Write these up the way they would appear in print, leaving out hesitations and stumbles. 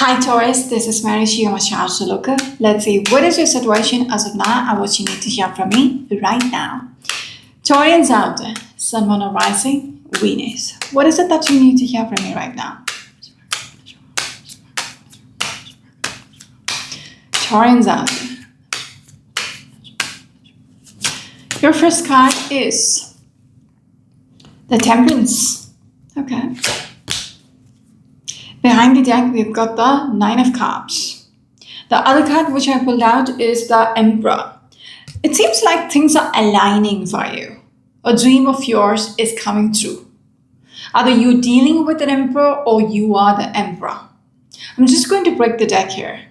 Hi Taurus, this is Mary, your astrologer. Let's see, what is your situation as of now and what you need to hear from me right now. Taurians out there, Sun, Moon, or Rising, Venus. What is it that you need to hear from me right now? Taurians out there. Your first card is the Temperance. Okay. Behind the deck, we've got the Nine of Cups. The other card which I pulled out is the Emperor. It seems like things are aligning for you. A dream of yours is coming true. Either you dealing with an Emperor or you are the Emperor. I'm just going to break the deck here.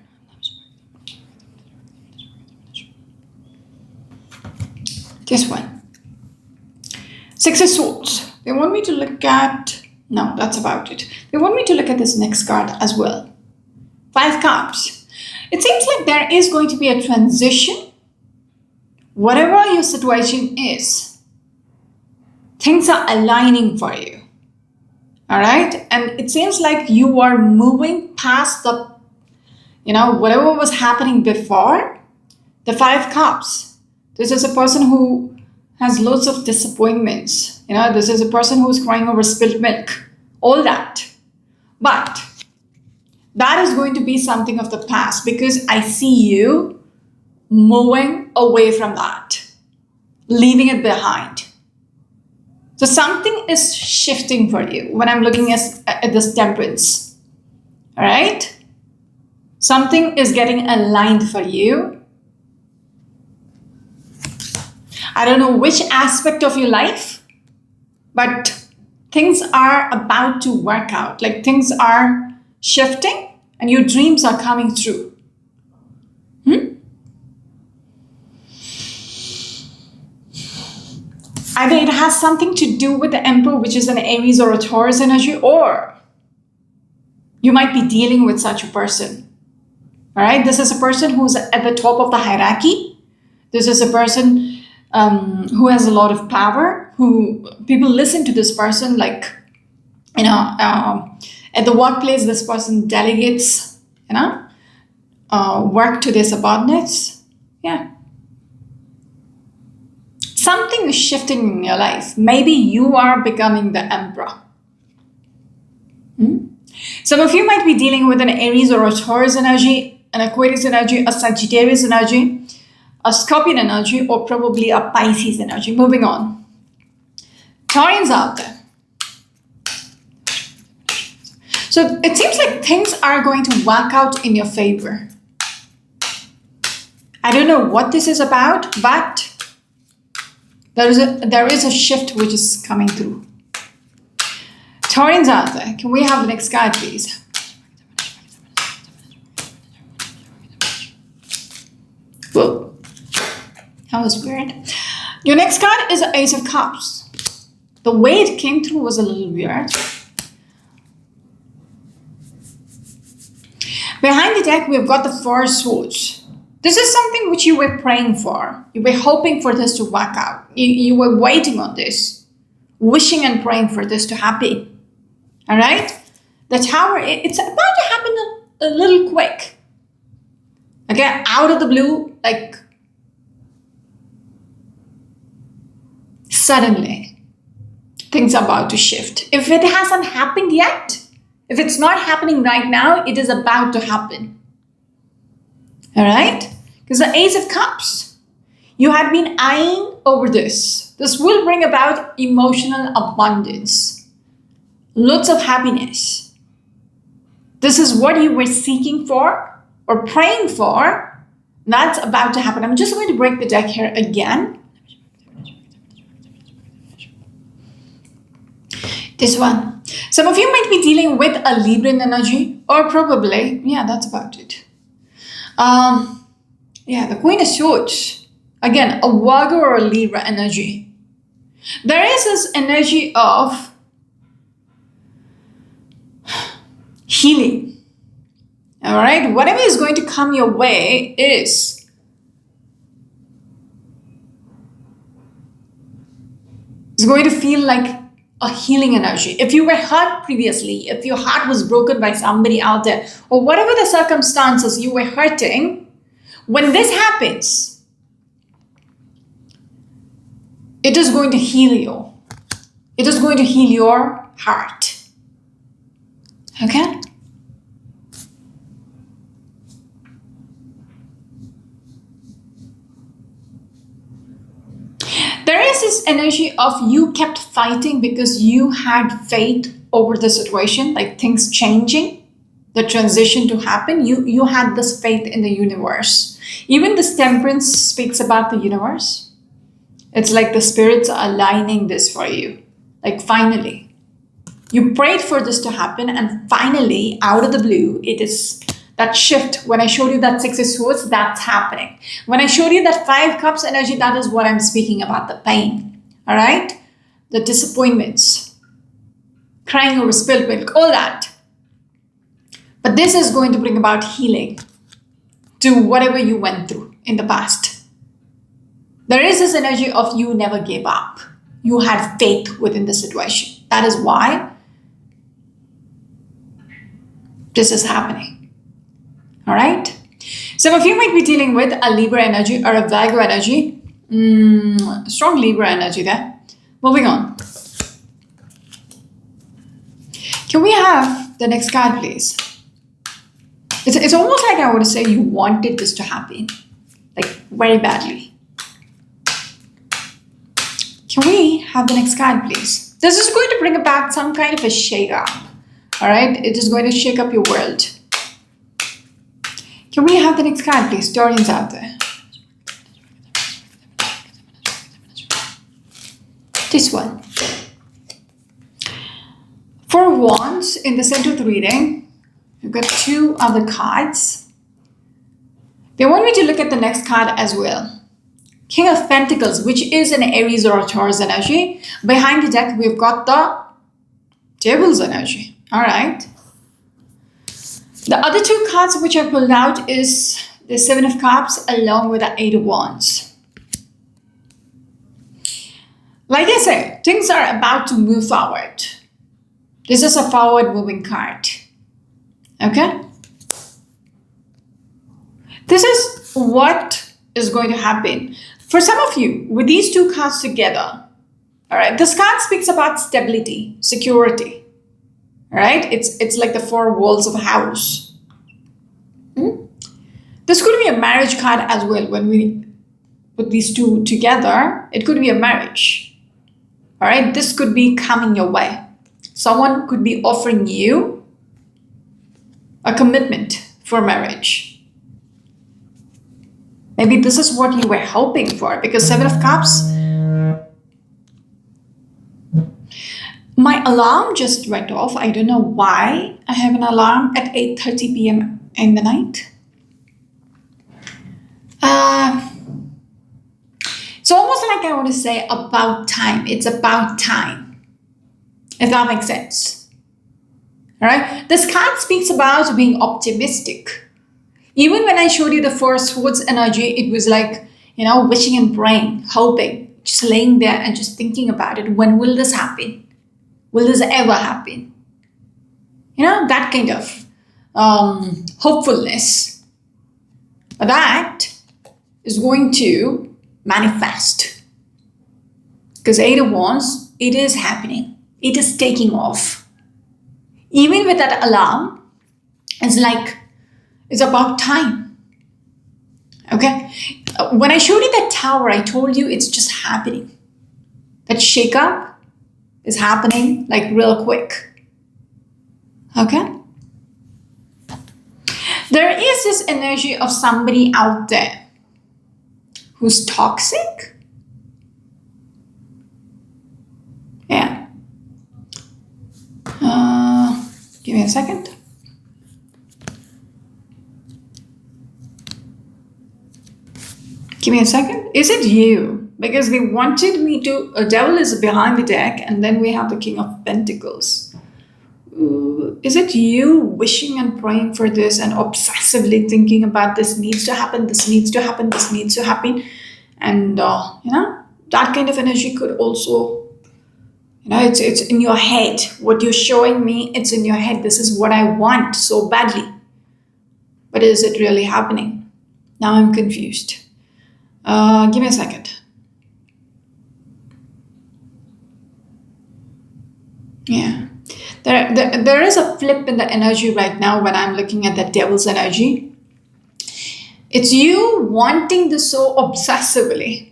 This one. Six of Swords. They want me to look at... No, that's about it. They want me to look at this next card as well. Five Cups. It seems like there is going to be a transition. Whatever your situation is, things are aligning for you. All right? And it seems like you are moving past the, whatever was happening before. The Five Cups. This is a person who has lots of disappointments. This is a person who is crying over spilled milk. All that. But that is going to be something of the past because I see you moving away from that. Leaving it behind. So something is shifting for you when I'm looking at this Temperance. All right? Something is getting aligned for you. I don't know which aspect of your life, but things are about to work out. Like things are shifting and your dreams are coming true. Either it has something to do with the Emperor, which is an Aries or a Taurus energy, or you might be dealing with such a person. All right? This is a person who's at the top of the hierarchy. This is a person who has a lot of power, who people listen to this person like, at the workplace, this person delegates, work to their subordinates. Yeah. Something is shifting in your life. Maybe you are becoming the Emperor. Some of you might be dealing with an Aries or a Taurus energy, an Aquarius energy, a Sagittarius energy, a Scorpion energy, or probably a Pisces energy. Moving on. Taurians out there. So it seems like things are going to work out in your favor. I don't know what this is about, but there is a shift which is coming through. Taurians out there. Can we have the next card, please? Whoa. That was weird. Your next card is the Ace of Cups. The way it came through was a little weird. Behind the deck, we've got the Four Swords. This is something which you were praying for. You were hoping for this to work out. You were waiting on this. Wishing and praying for this to happen. All right? The Tower, it's about to happen a little quick. Okay? Out of the blue, like... Suddenly, things are about to shift. If it hasn't happened yet, if it's not happening right now, it is about to happen. All right? Because the Ace of Cups, you had been eyeing over this. This will bring about emotional abundance. Lots of happiness. This is what you were seeking for or praying for. That's about to happen. I'm just going to break the deck here again. This one. Some of you might be dealing with a Libran energy, or probably, yeah, that's about it. The Queen of Swords. Again, a Virgo or a Libra energy. There is this energy of healing. All right? Whatever is going to come your way is going to feel like a healing energy. If you were hurt previously, if your heart was broken by somebody out there, or whatever the circumstances you were hurting, when this happens, it is going to heal you. It is going to heal your heart. Okay? There is this energy of you kept fighting because you had faith over the situation, like things changing, the transition to happen. You had this faith in the universe. Even this temperance speaks about the universe. It's like the spirits are aligning this for you. Like finally, you prayed for this to happen, and finally, out of the blue, it is that shift. When I showed you that Six of Swords, that's happening. When I showed you that Five Cups energy, that is what I'm speaking about, the pain. All right? The disappointments, crying over spilled milk, all that. But this is going to bring about healing to whatever you went through in the past. There is this energy of you never gave up. You had faith within the situation. That is why this is happening. All right? Some of you might be dealing with a Libra energy or a Virgo energy. Strong Libra energy there. Moving on. Can we have the next card, please? It's almost like I would say you wanted this to happen. Like very badly. Can we have the next card, please? This is going to bring about some kind of a shake-up. All right? It is going to shake up your world. Can we have the next card, please? Taurians out there. This one. For Wands, in the center of the reading, you've got two other cards. They want me to look at the next card as well. King of Pentacles, which is an Aries or a Taurus energy. Behind the deck, we've got the Devil's energy. All right. The other two cards which I pulled out is the Seven of Cups along with the Eight of Wands. Like I said, things are about to move forward. This is a forward moving card. Okay? This is what is going to happen. For some of you, with these two cards together, all right, this card speaks about stability, security. Right? It's like the four walls of a house. This could be a marriage card as well. When we put these two together, it could be a marriage. All right? This could be coming your way. Someone could be offering you a commitment for marriage. Maybe this is what you were hoping for, because Seven of Cups. My alarm just went off. I don't know why I have an alarm at 8:30 p.m. in the night. It's almost like I want to say about time. It's about time. If that makes sense. All right. This card speaks about being optimistic. Even when I showed you the Four Swords energy, it was like, wishing and praying, hoping, just laying there and just thinking about it. When will this happen? Will this ever happen? That kind of hopefulness. That is going to manifest. Because Eight of Wands, it is happening. It is taking off. Even with that alarm, it's like, it's about time. Okay? When I showed you that tower, I told you it's just happening. That shake-up is happening like real quick. Okay? There is this energy of somebody out there who's toxic. Yeah. Give me a second. Give me a second. Is it you? Because they wanted me to... A devil is behind the deck, and then we have the King of Pentacles. Is it you wishing and praying for this and obsessively thinking about this needs to happen, this needs to happen, this needs to happen? And, that kind of energy could also, It's in your head. What you're showing me, it's in your head. This is what I want so badly. But is it really happening? Now I'm confused. Give me a second. Yeah. There is a flip in the energy right now when I'm looking at the devil's energy. It's you wanting this so obsessively.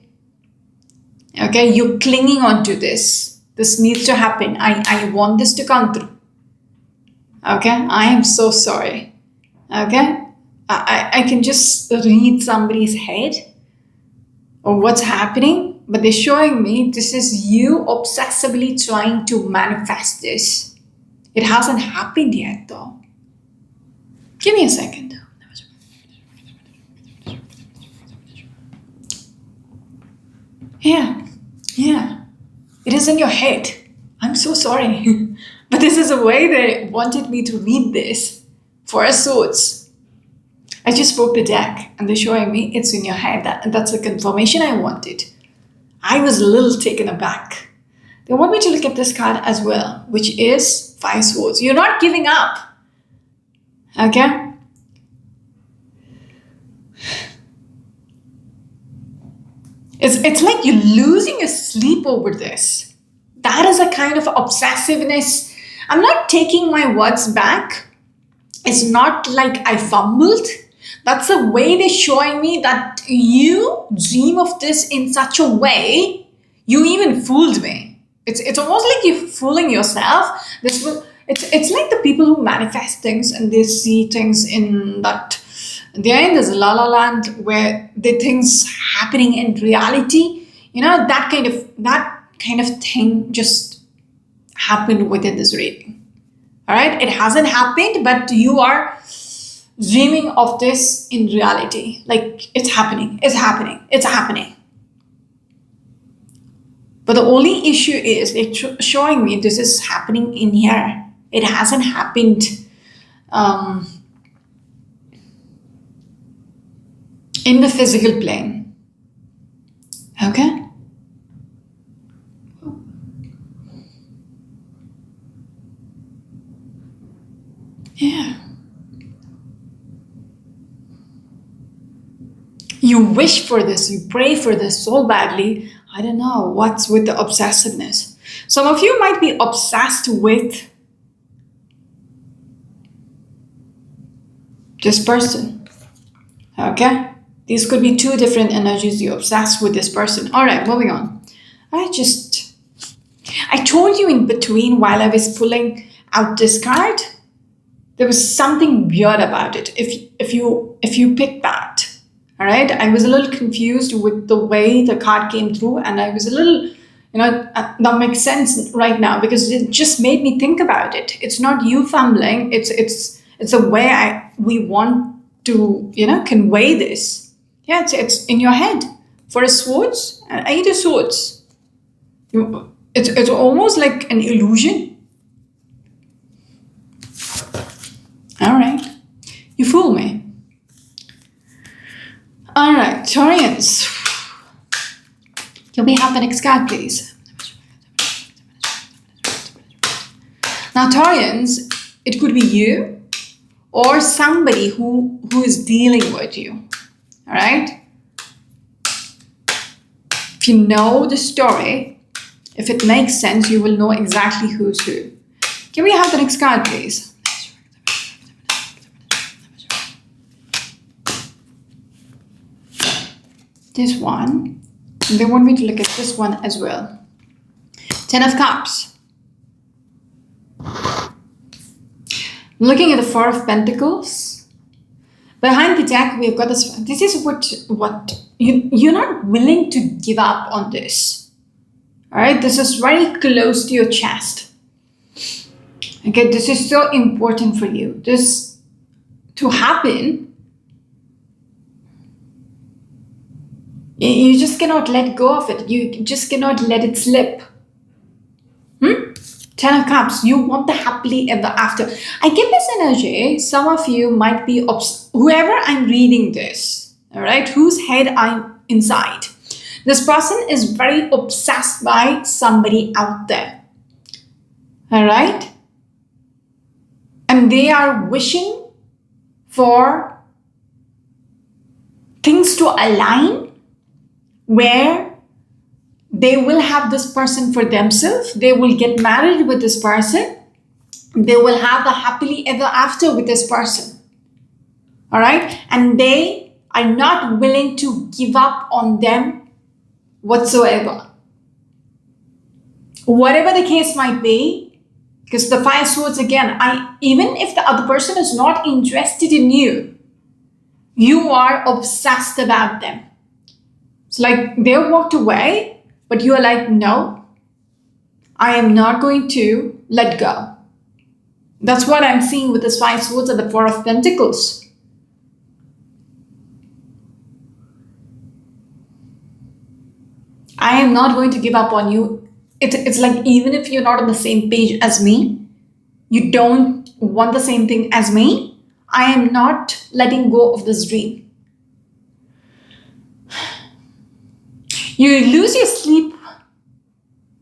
Okay, you're clinging on to this. This needs to happen. I want this to come through. Okay, I am so sorry. Okay, I can just read somebody's head or what's happening, but they're showing me this is you obsessively trying to manifest this. It hasn't happened yet, though. Give me a second. Yeah. It is in your head. I'm so sorry. But this is the way they wanted me to read this. Four of Swords. I just spoke the deck and they're showing me it's in your head. That's the confirmation I wanted. I was a little taken aback. They want me to look at this card as well, which is Five Swords. You're not giving up. Okay? It's like you're losing your sleep over this. That is a kind of obsessiveness. I'm not taking my words back. It's not like I fumbled. That's the way they're showing me that you dream of this in such a way, you even fooled me. It's almost like you're fooling yourself. It's like the people who manifest things and they see things in that they're in this la la land where the things happening in reality. That kind of thing just happened within this reading. All right, it hasn't happened, but you are dreaming of this in reality. Like it's happening. But the only issue is they're showing me this is happening in here. It hasn't happened in the physical plane. Okay? Yeah. You wish for this, you pray for this so badly. I don't know what's with the obsessiveness. Some of you might be obsessed with this person. Okay? These could be two different energies. You're obsessed with this person. All right, moving on. I told you in between while I was pulling out this card, there was something weird about it. If you pick that, all right, I was a little confused with the way the card came through, and I was a little, that makes sense right now because it just made me think about it. It's not you fumbling. It's the way we want to convey this. Yeah, it's in your head. For a swords, Eight of Swords. It's almost like an illusion. All right, you fool me. All right, Taurians. Can we have the next card, please? Now, Taurians, it could be you or somebody who is dealing with you. All right? If you know the story, if it makes sense, you will know exactly who's who. Can we have the next card, please? This one. And they want me to look at this one as well. Ten of Cups. Looking at the Four of Pentacles. Behind the deck, we've got this. This is what you're not willing to give up on this. All right, this is very close to your chest. Okay, this is so important for you. This to happen, you just cannot let go of it. You just cannot let it slip. Ten of Cups, you want the happily ever after. I get this energy. Some of you might be, whoever I'm reading this, all right, whose head I'm inside. This person is very obsessed by somebody out there. All right? And they are wishing for things to align where they will have this person for themselves. They will get married with this person. They will have the happily ever after with this person. All right? And they are not willing to give up on them whatsoever. Whatever the case might be, because the Five Swords again, even if the other person is not interested in you, you are obsessed about them. It's like they walked away, but you are like, no, I am not going to let go. That's what I'm seeing with this Five Swords and the Four of Pentacles. I am not going to give up on you. It's like even if you're not on the same page as me, you don't want the same thing as me, I am not letting go of this dream. You lose your sleep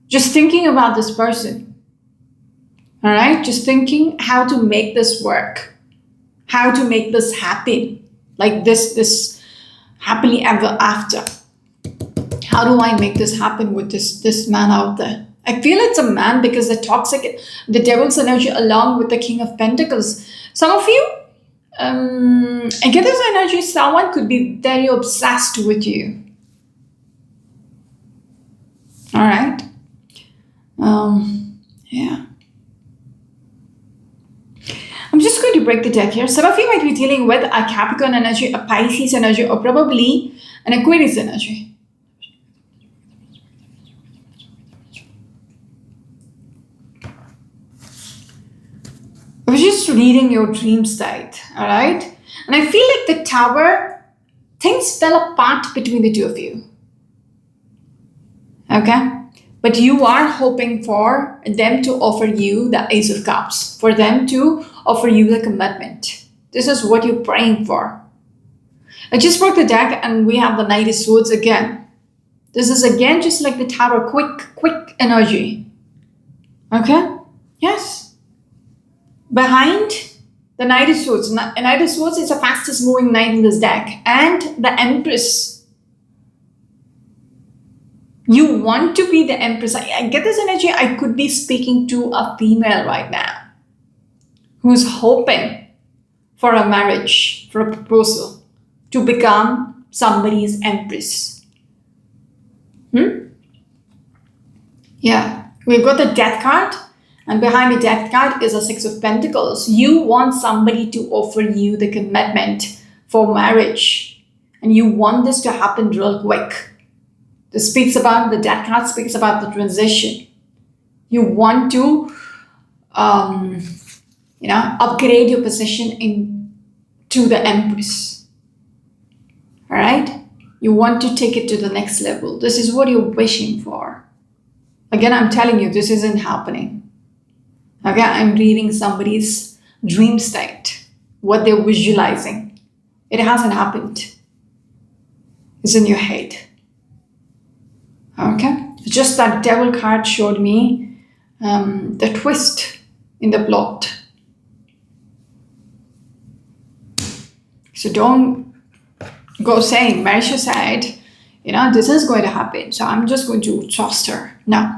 just thinking about this person. All right? Just thinking how to make this work, how to make this happen, like this happily ever after. How do I make this happen with this man out there? I feel it's a man because the devil's energy along with the King of Pentacles. Some of you, I get this energy, someone could be very obsessed with you. All right. Yeah. I'm just going to break the deck here. Some of you might be dealing with a Capricorn energy, a Pisces energy, or probably an Aquarius energy. I was just reading your dream state, all right? And I feel like the Tower, things fell apart between the two of you. Okay? But you are hoping for them to offer you the Ace of Cups, for them to offer you the commitment. This is what you're praying for. I just broke the deck and we have the Knight of Swords again. This is again just like the Tower, quick energy. Okay? Yes. Behind the Knight of Swords. Knight of Swords is the fastest moving knight in this deck. And the Empress. You want to be the Empress. I get this energy. I could be speaking to a female right now who's hoping for a marriage, for a proposal, to become somebody's Empress. Yeah. We've got the Death card. And behind the Death card is a Six of Pentacles. You want somebody to offer you the commitment for marriage. And you want this to happen real quick. The Death card speaks about the transition. You want to, upgrade your position into the Empress. All right? You want to take it to the next level. This is what you're wishing for. Again, I'm telling you, this isn't happening. Okay, I'm reading somebody's dream state, what they're visualizing. It hasn't happened. It's in your head. Okay, just that Devil card showed me the twist in the plot. So don't go saying, Marisha said, this is going to happen, so I'm just going to trust her. No.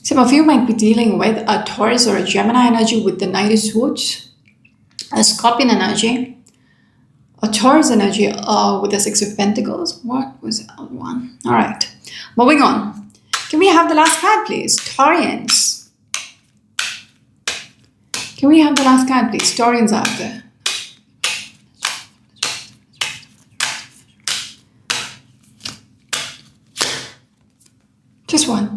Some of you might be dealing with a Taurus or a Gemini energy with the Knight of Swords, a Scorpion energy, a Taurus energy with the Six of Pentacles. What was the other one? All right, moving on. Can we have the last card, please? Taurians. Can we have the last card, please? Taurians out there. Just one.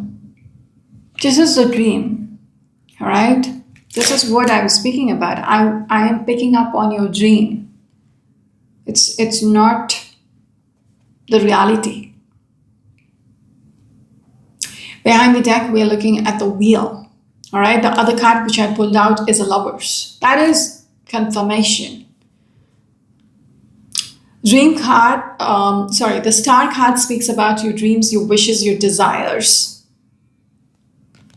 This is the dream, all right? This is what I was speaking about. I am picking up on your dream. It's not the reality. Behind the deck, we are looking at the Wheel, all right? The other card which I pulled out is a Lovers. That is confirmation. Dream card, the star card speaks about your dreams, your wishes, your desires.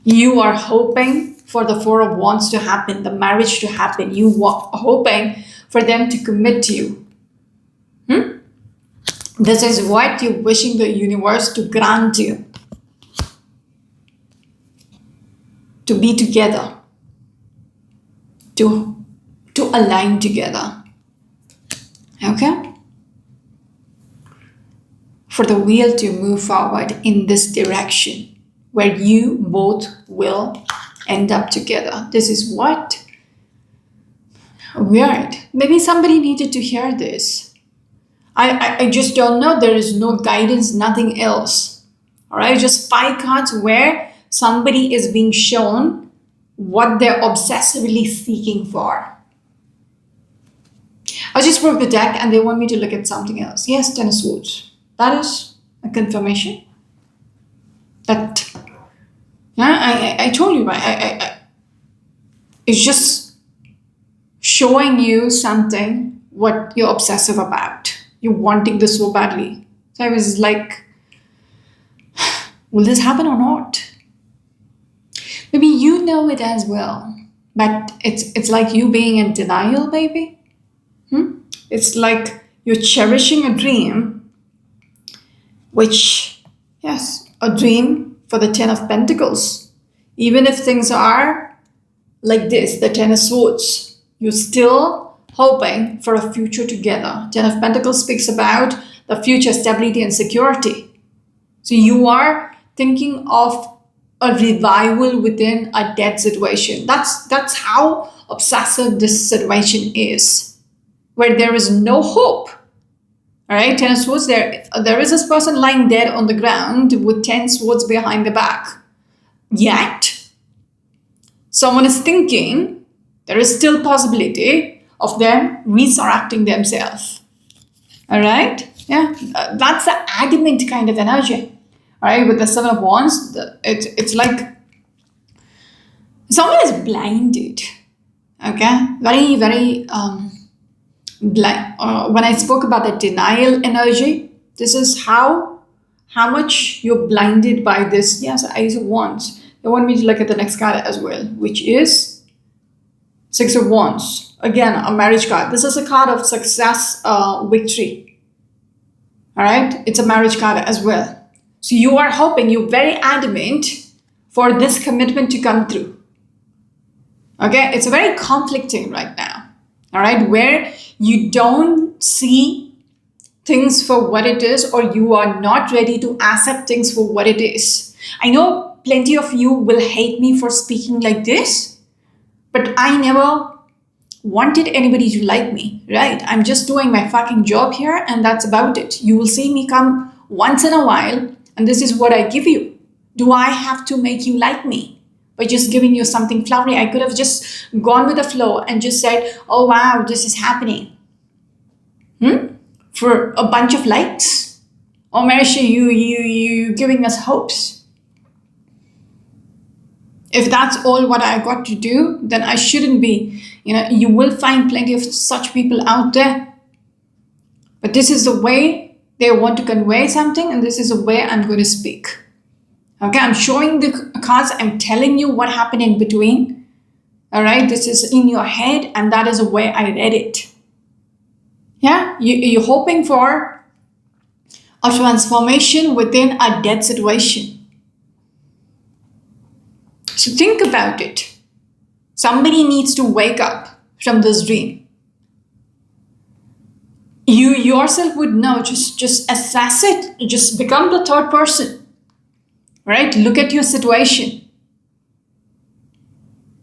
You are hoping for the Four of Wands to happen, the marriage to happen. You are hoping for them to commit to you. This is what you're wishing the universe to grant you. To be together. To align together. Okay? For the wheel to move forward in this direction where you both will end up together. This is what? Weird. Maybe somebody needed to hear this. I just don't know. There is no guidance, nothing else. All right, just 5 cards where somebody is being shown what they're obsessively seeking for. I just broke the deck and they want me to look at something else. Yes, Ten of Swords. That is a confirmation. That, yeah, I told you, right? It's just showing you something, what you're obsessive about. You're wanting this so badly. So I was like, will this happen or not? Maybe you know it as well, but it's like you being in denial, baby. It's like you're cherishing a dream, which, yes, a dream for the Ten of Pentacles. Even if things are like this, the Ten of Swords, you're still hoping for a future together. Ten of Pentacles speaks about the future, stability and security. So you are thinking of a revival within a dead situation. That's how obsessive this situation is, where there is no hope. All right, Ten of Swords, there is this person lying dead on the ground with 10 swords behind the back. Yet, someone is thinking there is still possibility of them resurrecting themselves. All right? Yeah, that's the adamant kind of energy. All right, with the Seven of Wands, it's like someone is blinded. Okay, very, very blind. When I spoke about the denial energy, this is how much you're blinded by this. Yes, Ace of Wands. They want me to look at the next card as well, which is Six of Wands. Again, a marriage card. This is a card of success, victory. All right? It's a marriage card as well. So you are hoping, you're very adamant for this commitment to come through. Okay? It's very conflicting right now. All right? Where you don't see things for what it is, or you are not ready to accept things for what it is. I know plenty of you will hate me for speaking like this, but I never wanted anybody to like me, right? I'm just doing my fucking job here and that's about it. You will see me come once in a while and this is what I give you. Do I have to make you like me by just giving you something flowery? I could have just gone with the flow and just said, oh wow, this is happening. For a bunch of likes. Oh Marisha, you giving us hopes. If that's all what I got to do, then I shouldn't be. You will find plenty of such people out there. But this is the way they want to convey something, and this is the way I'm going to speak. Okay, I'm showing the cards. I'm telling you what happened in between. All right, this is in your head, and that is the way I read it. Yeah, you're hoping for a transformation within a dead situation. So think about it. Somebody needs to wake up from this dream. You yourself would know, just assess it, just become the third person, right? Look at your situation.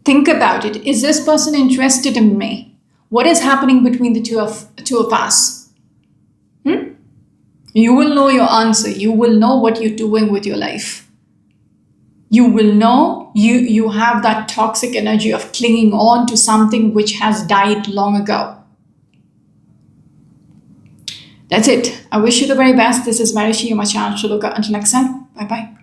Think about it. Is this person interested in me? What is happening between the two of us? You will know your answer. You will know what you're doing with your life. You will know you have that toxic energy of clinging on to something which has died long ago. That's it. I wish you the very best. This is Marishi, your channel. Until next time. Bye-bye.